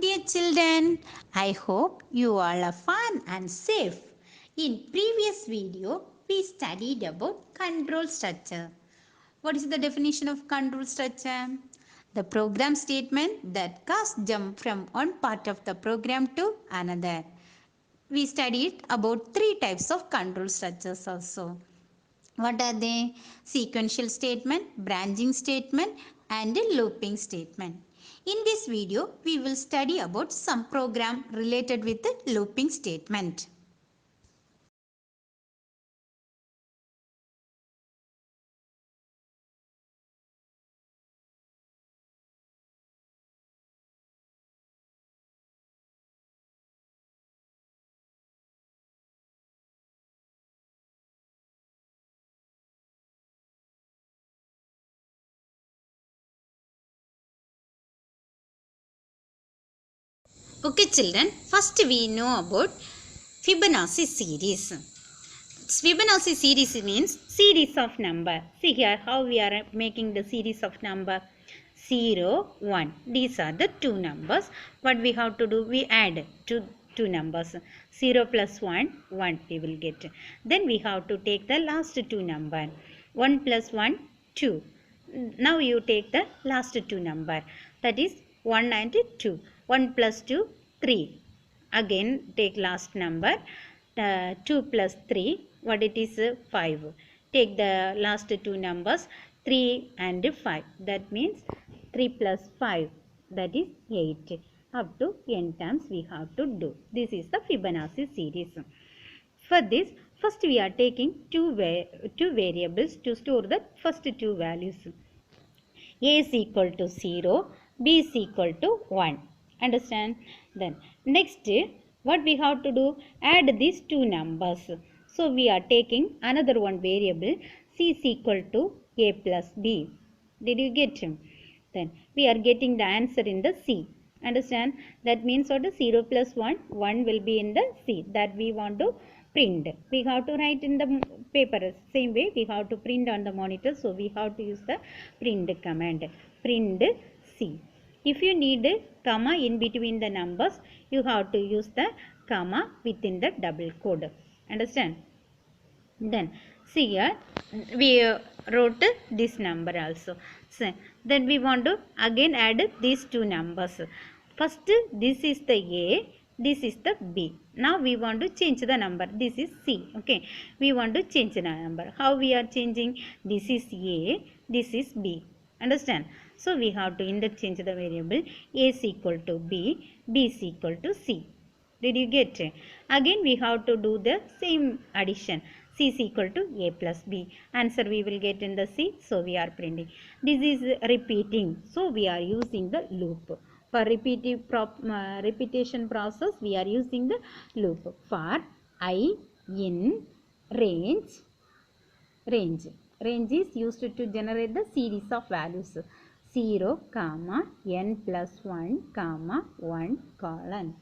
dear children, I hope you all are fine and safe. In previous video, we studied about control structure. What is the definition of control structure? The program statement that causes jump from one part of the program to another. We studied about three types of control structures also. What are they? Sequential statement, branching statement and looping statement. In this video, we will study about some program related with the looping statement. Okay children, first we know about Fibonacci series. Fibonacci series means series of number. See here how we are making the series of number. 0, 1. These are the two numbers. What we have to do? We add two numbers. 0 plus 1, 1 we will get. Then we have to take the last two number. 1 plus 1, 2. Now you take the last two number. That is 1 and 2. 1 plus 2, 3. Again take last number. 2 plus 3. What it is? 5. Take the last two numbers. 3 and 5. That means 3 plus 5, that is 8. Up to n times we have to do. This is the Fibonacci series. For this, first we are taking two variables to store the first two values. A is equal to 0, B is equal to 1. Understand? Then next, what we have to do? Add these two numbers. So we are taking another one variable, C is equal to A plus B. Did you get him? Then we are getting the answer in the C. Understand? That means what is 0 plus 1? 1 will be in the C. That we want to print. We have to write in the paper. Same way we have to print on the monitor. So we have to use the print command. Print C. If you need comma in between the numbers, you have to use the comma within the double quote. Understand? Then see here we wrote this number also. So then we want to again add these two numbers. First this is the A, this is the B. Now we want to change the number. This is C. Okay. We want to change the number. How we are changing? This is A, this is B. Understand? So we have to interchange the variable. A is equal to B, B is equal to C. Did you get it? Again we have to do the same addition. C is equal to A plus B. Answer we will get in the C. So we are printing. This is repeating. So we are using the loop. For repetition process, we are using the loop. For I in range. Range is used to generate the series of values. 0, n plus 1, 1 colon.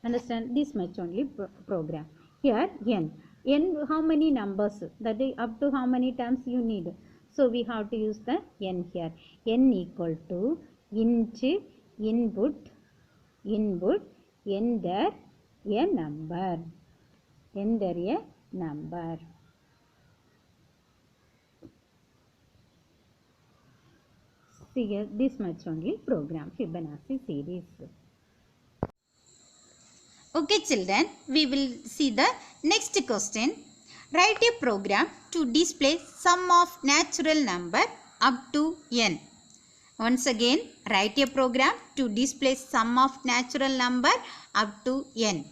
Understand? This much only program. Here n. N how many numbers? That is up to how many times you need. So we have to use the n here. N equal to input, enter a number. Enter a number. See here, this much only program, Fibonacci series. Okay children, we will see the next question. Write a program to display sum of natural number up to n. Once again, write a program to display sum of natural number up to n.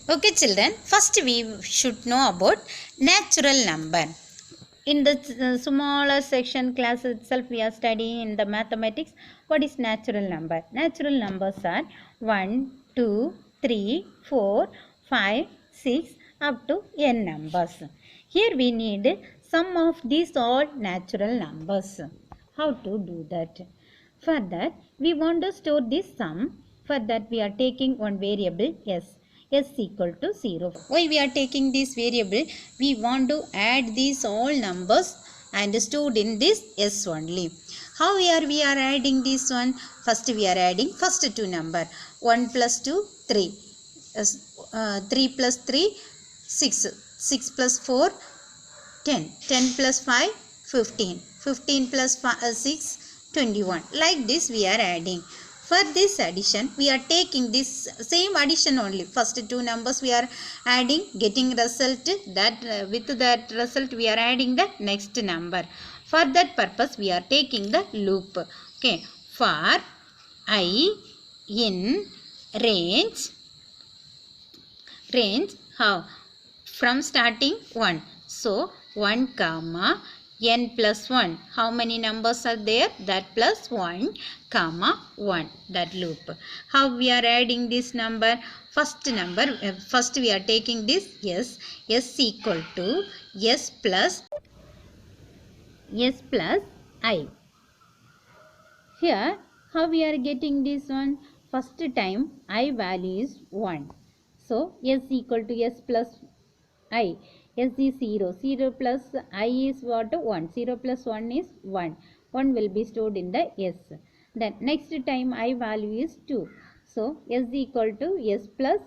Okay children, first we should know about natural number. In the smaller section class itself, we are studying in the mathematics what is natural number. Natural numbers are 1, 2, 3, 4, 5, 6 up to n numbers. Here we need sum of these all natural numbers. How to do that? For that, we want to store this sum. For that, we are taking one variable s. S equal to 0. Why we are taking this variable? We want to add these all numbers and stored in this S only. How we are adding this one? First we are adding first two number. 1 plus 2, 3. 3 plus 3, 6. 6 plus 4, 10. 10 plus 5, 15. 15 plus 6, 21. Like this we are adding. For this addition, we are taking this same addition only. First two numbers we are adding, getting result. That with that result we are adding the next number. For that purpose, we are taking the loop. Okay. For I in range how? From starting 1. So 1 comma n plus 1. How many numbers are there? That plus 1 comma 1. That loop. How we are adding this number? First we are taking this s equal to s plus I. Here how we are getting this one? First time I value is 1. So s equal to s plus I. S is 0. 0 plus I is what? 1. 0 plus 1 is 1. 1 will be stored in the S. Then next time I value is 2. So S equal to S plus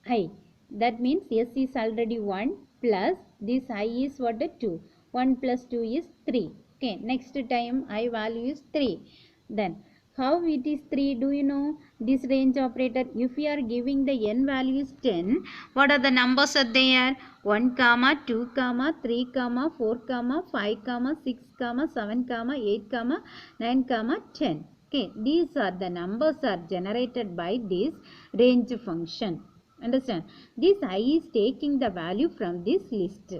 I. That means S is already 1 plus this I is what? 2. 1 plus 2 is 3. Okay. Next time I value is 3. Then how it is 3? Do you know this range operator? If we are giving the n value is 10, what are the numbers are there? 1 comma 2 comma 3 comma 4 comma 5 comma 6 comma 7 comma 8 comma 9 comma 10. Okay, these are the numbers are generated by this range function. Understand? This I is taking the value from this list.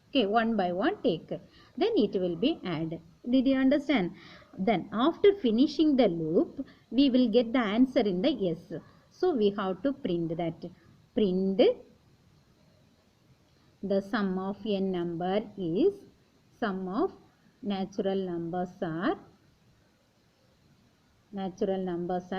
Okay, one by one take. Then it will be add. Did you understand? Then after finishing the loop, we will get the answer in the S. So we have to print that. Print the sum of n number is sum of natural numbers are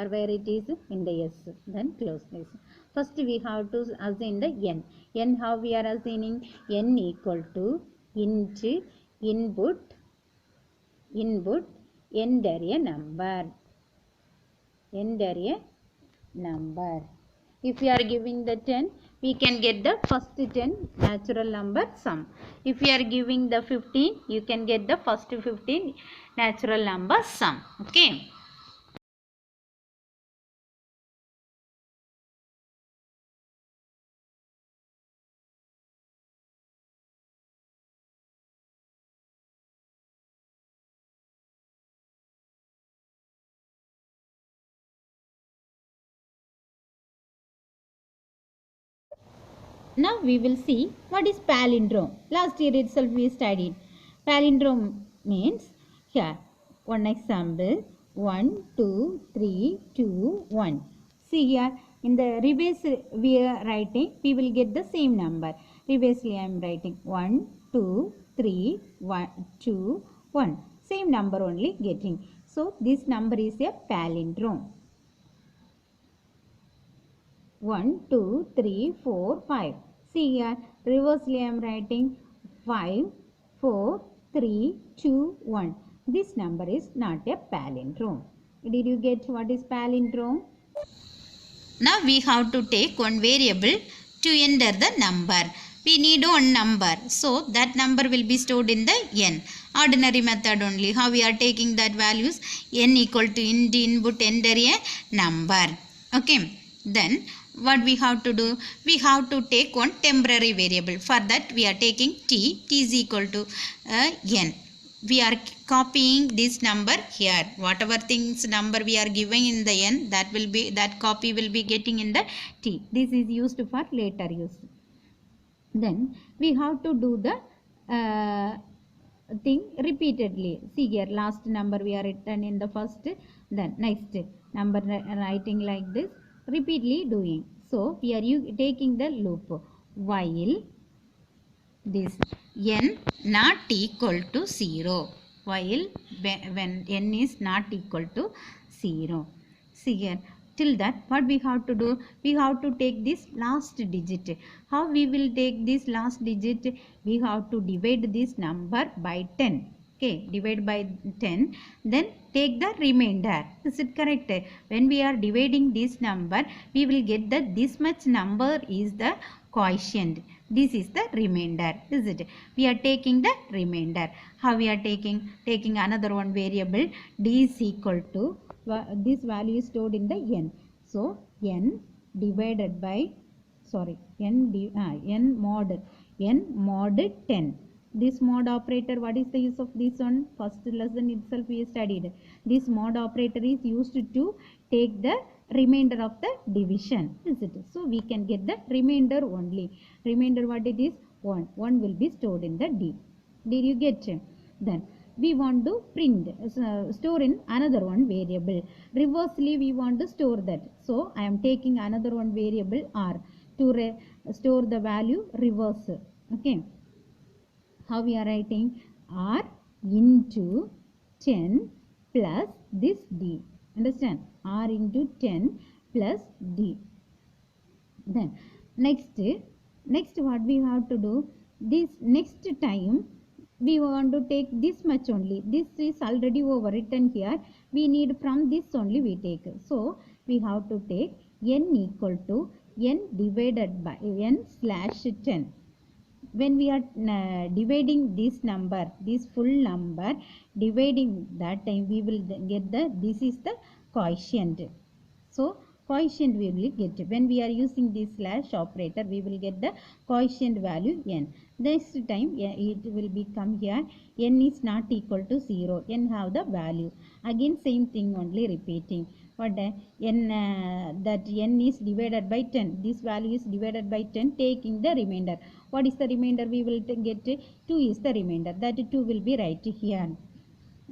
where it is in the S. Then close this. First we have to assign the n. N how we are assigning? N equal to int input enter a number. If we are giving the 10, we can get the first 10 natural number sum. If we are giving the 15, you can get the first 15 natural number sum. Okay. Now we will see what is palindrome. Last year itself we studied. Palindrome means here one example 1, 2, 3, 2, 1. See here in the reverse we are writing, we will get the same number. Reversely I am writing 1, 2, 3, 1, 2, 1. Same number only getting. So this number is a palindrome. 1, 2, 3, 4, 5. See here, reversely I am writing 5, 4, 3, 2, 1. This number is not a palindrome. Did you get what is palindrome? Now we have to take one variable to enter the number. We need one number. So that number will be stored in the n. Ordinary method only. How we are taking that values? N equal to input enter a number. Okay. Then what we have to do? We have to take one temporary variable. For that we are taking t. T is equal to n. We are copying this number here. Whatever things number we are giving in the n, that copy will be getting in the t. This is used for later use. Then we have to do the thing repeatedly. See here, last number we are written in the first, then next number writing like this, repeatedly doing. So we are taking the loop while this n not equal to 0. While when n is not equal to 0. See here, till that what we have to do, we have to take this last digit. How we will take this last digit? We have to divide this number by 10. Okay, divide by 10, then take the remainder. Is it correct? When we are dividing this number, we will get that this much number is the quotient. This is the remainder. Is it? We are taking the remainder. How we are taking? Taking another one variable, d is equal to, this value is stored in the n. So n divided by, sorry, n mod 10. This mod operator, what is the use of this one? First lesson itself we studied. This mod operator is used to take the remainder of the division. Is it? So we can get the remainder only. Remainder, what it is? 1. 1 will be stored in the d. Did you get? Then we want to print, store in another one variable. Reversely we want to store that. So I am taking another one variable r to store the value reverse. Okay. How we are writing? R into 10 plus this d. Understand? R into 10 plus d. Then next what we have to do? This next time we want to take this much only. This is already overwritten here. We need from this only we take. So we have to take n equal to n divided by n slash 10. When we are dividing this number, this full number, dividing that time, we will get the, this is the quotient. So quotient we will get. When we are using this slash operator, we will get the quotient value n. Next time it will become here, n is not equal to 0. N have the value. Again same thing only repeating. What n, that n is divided by 10. This value is divided by 10, taking the remainder. What is the remainder? We will get 2 is the remainder. That 2 will be right here.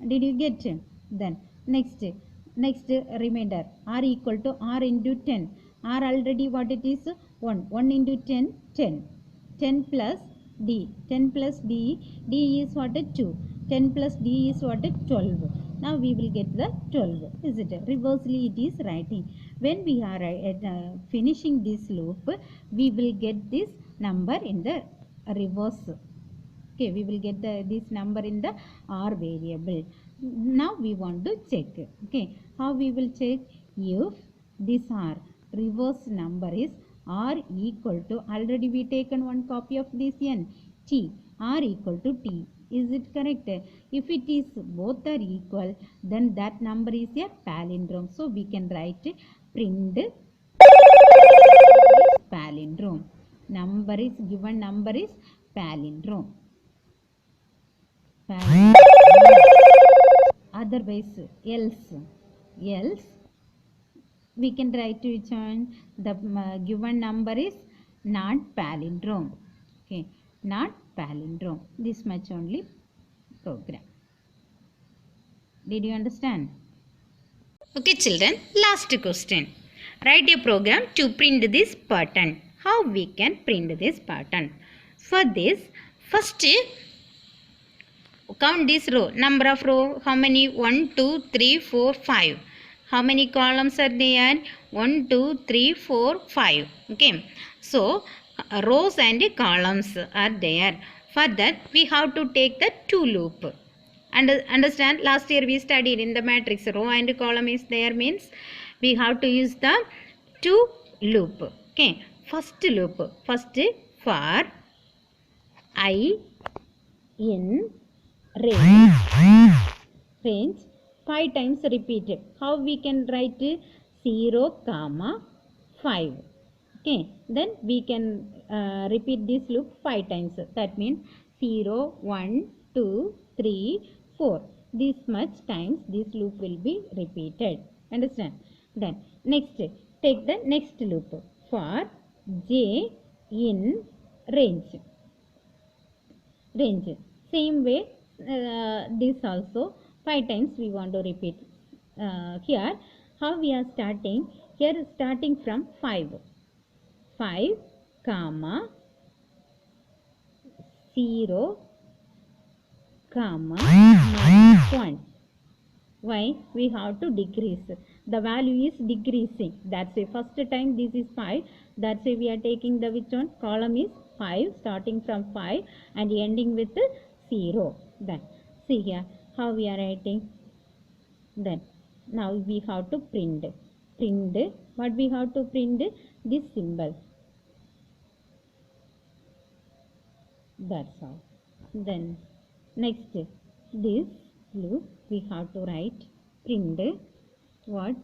Did you get? Then next remainder, r equal to r into 10. R already what it is? 1. 1 into 10, 10. 10 plus d. 10 plus d. D is what? 2. 10 plus d is what? 12. Now we will get the 12. Is it? Reversely it is writing. When we are finishing this loop, we will get this number in the reverse. Okay, we will get this number in the r variable. Now we want to check. Okay, how we will check? If this r reverse number is r equal to, already we taken one copy of this n, t, r equal to t. Is it correct? If it is both are equal, then that number is a palindrome. So we can write print palindrome. Number is given, number is palindrome. Otherwise, else we can write which one? The given number is not palindrome. Okay, not palindrome. This much only program. Did you understand? Okay children, last question. Write a program to print this pattern. How we can print this pattern? For this, first count this row. Number of row, how many? 1, 2, 3, 4, 5. How many columns are there? 1, 2, 3, 4, 5. Okay. So, rows and columns are there. For that, we have to take the to loop. And understand, last year we studied in the matrix, row and column is there means we have to use the to loop. Okay. First loop. First, for I in range 5 times repeated. How we can write? 0, 5. Okay, then we can repeat this loop 5 times. That means 0, 1, 2, 3, 4. This much times this loop will be repeated. Understand? Then next, take the next loop for j in range. Same way, this also 5 times we want to repeat. Here, how we are starting? Here starting from 5. 5, 0, 1. Why? We have to decrease. the value is decreasing. That's why first time this is 5. That's why we are taking the which one? Column is 5, starting from 5 and ending with 0. Then see here how we are writing. Then now we have to print. What we have to print? This symbol. That's all. Then next, this loop we have to write print what?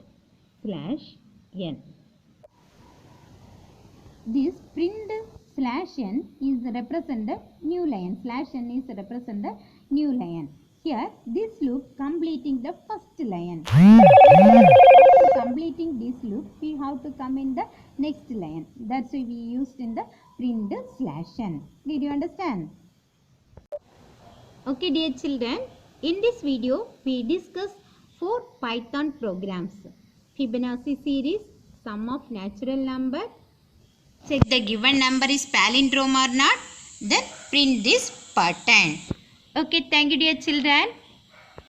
/n. This print /n is represent the new line. /n is represent the new line. Here this loop completing the first line. After completing this loop, we have to come in the next line. That's why we used in the print /n. Did you understand? Okay, dear children, in this video we discuss 4 Python programs: Fibonacci series, sum of natural number, check the given number is palindrome or not, then print this pattern. Okay, thank you dear children.